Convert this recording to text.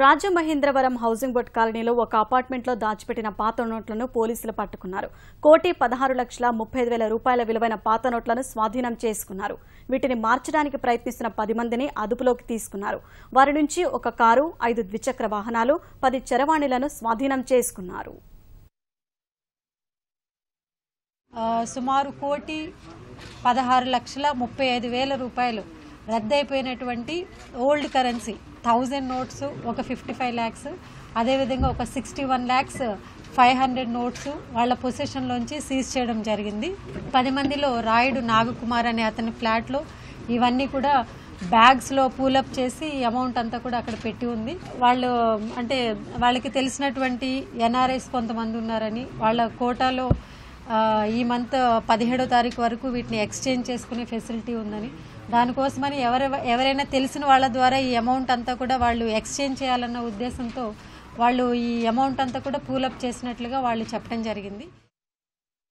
Rajamahendravaram housing board కాలనీలో ఒక అపార్ట్మెంట్లో దాచిపెట్టిన పాత నోట్లను పోలీసులు పట్టుకున్నారు. 1,16,35,000 రూపాయల విలువైన పాత నోట్లను స్వాధీనం చేసుకున్నారు. వీటిని మార్చడానికి ప్రయత్నిస్తున్న 10 మందిని అదుపులోకి తీసుకున్నారు. వారి నుంచి ఒక కారు, 5 ద్విచక్ర వాహనాలు, 10 చరవాణిలను స్వాధీనం చేసుకున్నారు. సుమారు 1,16,35,000 రూపాయలు రద్దయిపోయినటువంటి ఓల్డ్ కరెన్సీ 1000 నోట్స్, ఒక 55 lakhs, అదేవిధంగా ఒక 61 lakhs 500 నోట్స్ వాళ్ళ పొజిషన్లోంచి సీజ్ చేయడం జరిగింది. 10 మందిలో రాయుడు నాగకుమార్ అనే అతని ఫ్లాట్లో ఇవన్నీ కూడా బ్యాగ్స్లో పూలప్ చేసి ఈ అమౌంట్ అంతా కూడా అక్కడ పెట్టి ఉంది. వాళ్ళకి తెలిసినటువంటి NRIs కొంతమంది ఉన్నారని, వాళ్ళ కోటాలో ఈ మంత్ 17వ తారీఖు వరకు వీటిని ఎక్స్చేంజ్ చేసుకునే ఫెసిలిటీ ఉందని, దానికోసమని ఎవరైనా తెలిసిన వాళ్ళ ద్వారా ఈ అమౌంట్ అంతా కూడా వాళ్ళు ఎక్స్చేంజ్ చేయాలన్న ఉద్దేశంతో వాళ్ళు ఈ అమౌంట్ అంతా కూడా పూలప్ చేసినట్లుగా వాళ్ళు చెప్పడం జరిగింది.